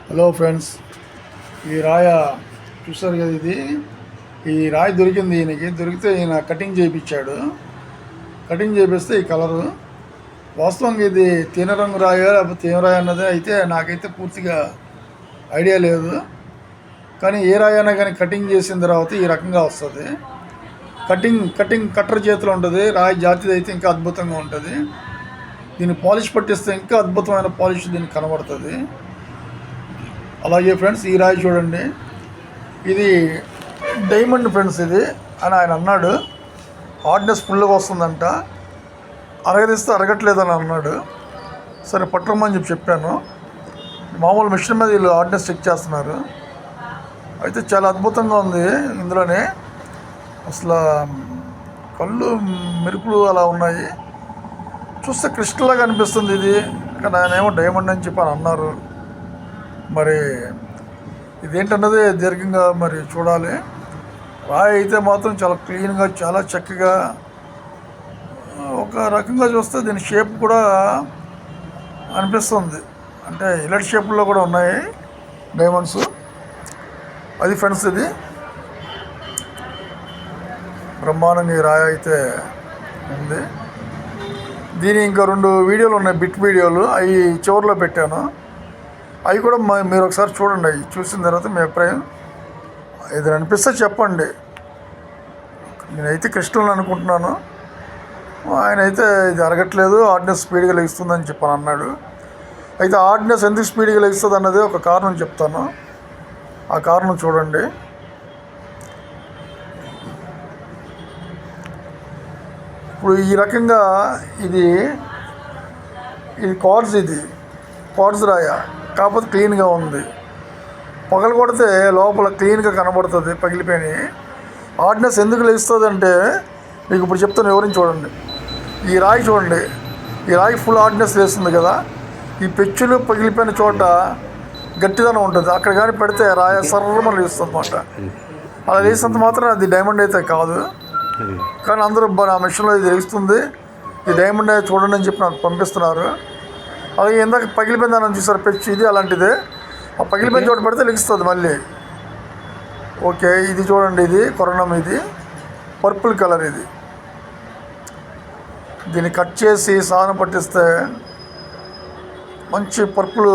Hello friends, ఈ రాయ చూసారు కదా. ఈ రాయి దొరికింది. దొరికితే ఈయన కటింగ్ చేయించాడు. కటింగ్ చేపిస్తే ఈ కలరు వాస్తవంగా ఇది తేనె రంగు రాయ లేకపోతే ఏం రాయి అన్నది అయితే నాకైతే పూర్తిగా ఐడియా లేదు. కానీ ఏ రాయి అయినా కానీ కటింగ్ చేసిన తర్వాత ఈ రకంగా వస్తుంది. కట్టర్ చేతిలో ఉంటుంది. రాయి జాతిది అయితే ఇంకా అద్భుతంగా ఉంటుంది. దీన్ని పాలిష్ పట్టిస్తే ఇంకా అద్భుతమైన పాలిష్ దీనికి కనబడుతుంది. అలాగే ఫ్రెండ్స్, ఈ రాయి చూడండి, ఇది డైమండ్ ఫ్రెండ్స్ ఇది అని ఆయన అన్నాడు. హార్డ్నెస్ ఫుల్గా వస్తుందంట, అరగదీస్తే అరగట్లేదని అన్నాడు. సరే పట్టమని చెప్పాను. మామూలు మిషన్ మీద వీళ్ళు హార్డ్నెస్ చెక్ చేస్తున్నారు. అయితే చాలా అద్భుతంగా ఉంది. ఇందులోనే అసలు కళ్ళు మెరుపులు అలా ఉన్నాయి. చూస్తే క్రిస్టల్లాగా అనిపిస్తుంది ఇది. కానీ ఆయన ఏమో డైమండ్ అని చెప్పి అన్నారు. మరి ఇదేంటన్నది దీర్ఘంగా మరి చూడాలి. రాయి అయితే మాత్రం చాలా క్లీన్గా, చాలా చక్కగా, ఒక రకంగా చూస్తే దీని షేప్ కూడా అనిపిస్తుంది. అంటే ఇలాంటి షేపుల్లో కూడా ఉన్నాయి డైమండ్స్. అది ఫ్రెండ్స్, ఇది బ్రహ్మాండంగా ఈ రాయి అయితే ఉంది. దీని ఇంకా 2 వీడియోలు ఉన్నాయి, బిట్ వీడియోలు. అవి చివరిలో పెట్టాను. అవి కూడా మీరు ఒకసారి చూడండి. అవి చూసిన తర్వాత మీ అభిప్రాయం ఏదైనా అనిపిస్తే చెప్పండి. నేనైతే క్రిస్టల్ అనుకుంటున్నాను. ఆయన అయితే ఇది అరగట్లేదు, హార్డ్నెస్ స్పీడ్గా లెగిస్తుందని చెప్పని అన్నాడు. అయితే హార్డ్నెస్ ఎందుకు స్పీడ్గా లెగిస్తుంది అన్నది ఒక కారణం చెప్తాను. ఆ కారణం చూడండి. ఇప్పుడు ఈ రకంగా ఇది క్వార్ట్జ్ రాయ, కాకపోతే క్లీన్గా ఉంది. పగలు కొడితే లోపల క్లీన్గా కనబడుతుంది, పగిలిపోయి. హార్డ్నెస్ ఎందుకు లేస్తుంది అంటే మీకు ఇప్పుడు చెప్తాను, వివరించి చూడండి. ఈ రాయి చూడండి, ఈ రాయి ఫుల్ హార్డ్నెస్ లేస్తుంది కదా. ఈ పెచ్చులు పగిలిపోయిన చోట గట్టిదనం ఉంటుంది. అక్కడ కానీ పెడితే రాయి సర్రమని లేస్తుంది అన్నమాట. అలా లేసినంత మాత్రం అది డైమండ్ అయితే కాదు. కానీ అందరూ నా మిషన్లో ఇది లేస్తుంది, ఇది డైమండ్ అయితే చూడండి అని చెప్పి నాకు పంపిస్తున్నారు. అలాగే ఇందాక పగిలిపోయిందని చూసారు పెచ్చు, ఇది అలాంటిదే. ఆ పగిలిపోయిన చోట పడితే లెగిస్తుంది మళ్ళీ. ఓకే, ఇది చూడండి, ఇది కొరణం, ఇది పర్పుల్ కలర్. ఇది దీన్ని కట్ చేసి సాధన పట్టిస్తే మంచి పర్పుల్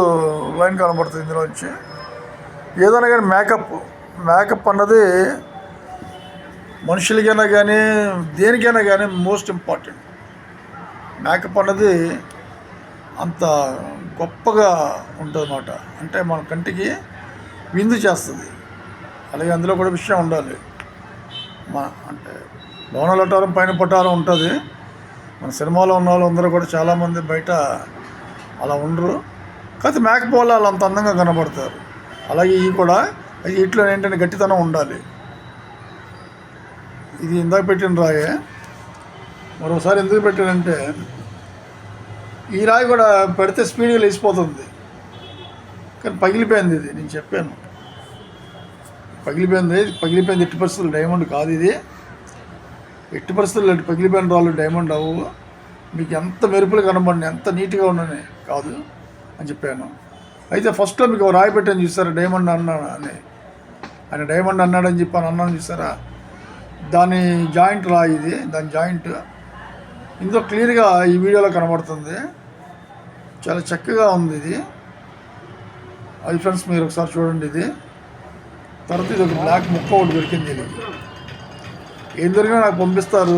లైన్ కనబడుతుంది ఇందులోంచి. ఏదైనా కానీ మేకప్ అన్నది మనుషులకైనా కానీ దేనికైనా కానీ మోస్ట్ ఇంపార్టెంట్. మేకప్ అన్నది అంత గొప్పగా ఉంటుంది అన్నమాట. అంటే మన కంటికి విందు చేస్తుంది. అలాగే అందులో కూడా విషయం ఉండాలి. అంటే లోన లటారం పైన పటారం ఉంటుంది. మన సినిమాలో ఉన్న వాళ్ళు అందరూ కూడా చాలామంది బయట అలా ఉండరు. కాకపోతే మేకప్ వల్ల వాళ్ళు అంత అందంగా కనబడతారు. అలాగే ఇవి కూడా వీటిలో ఏంటంటే గట్టితనం ఉండాలి. ఇది ఇందాక పెట్టిన రాయే. మరోసారి ఎందుకు పెట్టానంటే ఈ రాయి కూడా పెడితే స్పీడ్గా లేచిపోతుంది. కానీ పగిలిపోయింది. ఇది నేను చెప్పాను, పగిలిపోయింది. ఎట్టి పరిస్థితులు డైమండ్ కాదు ఇది. ఎట్టి పరిస్థితులు పగిలిపోయిన రాళ్ళు డైమండ్ అవ్వు. మీకు ఎంత మెరుపులు కనబడి ఎంత నీట్గా ఉండని కాదు అని చెప్పాను. అయితే ఫస్ట్లో మీకు రాయి పెట్టాను చూసారా, డైమండ్ అన్నాడు ఆయన డైమండ్ అన్నాడని చెప్పాను అన్నాను చూసారా. దాని జాయింట్ రాయి ఇది, దాని జాయింట్ ఇందులో క్లియర్గా ఈ వీడియోలో కనబడుతుంది. చాలా చక్కగా ఉంది ఇది. అది ఫ్రెండ్స్, మీరు ఒకసారి చూడండి. ఇది తర్వాత ఇది ఒక బ్లాక్ ముక్క ఒకటి దొరికింది. ఇది ఏం దొరికినా నాకు పంపిస్తారు,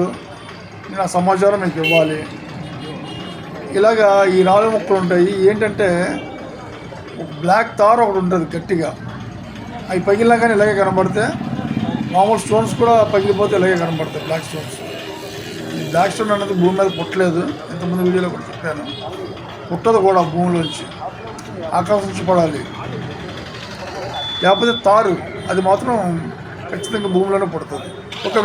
నేను ఆ సమాచారం మీకు ఇవ్వాలి. ఇలాగా ఈ 4 ముక్కలు ఉంటాయి. ఏంటంటే ఒక బ్లాక్ తార్ ఒకటి ఉంటుంది గట్టిగా. అవి పగిలినా కానీ ఇలాగే కనబడితే, మామూలు స్టోన్స్ కూడా పగిలిపోతే ఇలాగే కనబడతాయి బ్లాక్ స్టోన్స్. ఈ బ్లాక్ స్టోన్ అనేది భూమి మీద పుట్టలేదు. ఇంతకుముందు వీడియోలో కూడా చెప్పాను, పుట్టదు కూడా. భూమిలోంచి ఆకాశం నుంచి పడాలి. లేకపోతే తారు, అది మాత్రం ఖచ్చితంగా భూమిలోనే పుడుతుంది. ఒక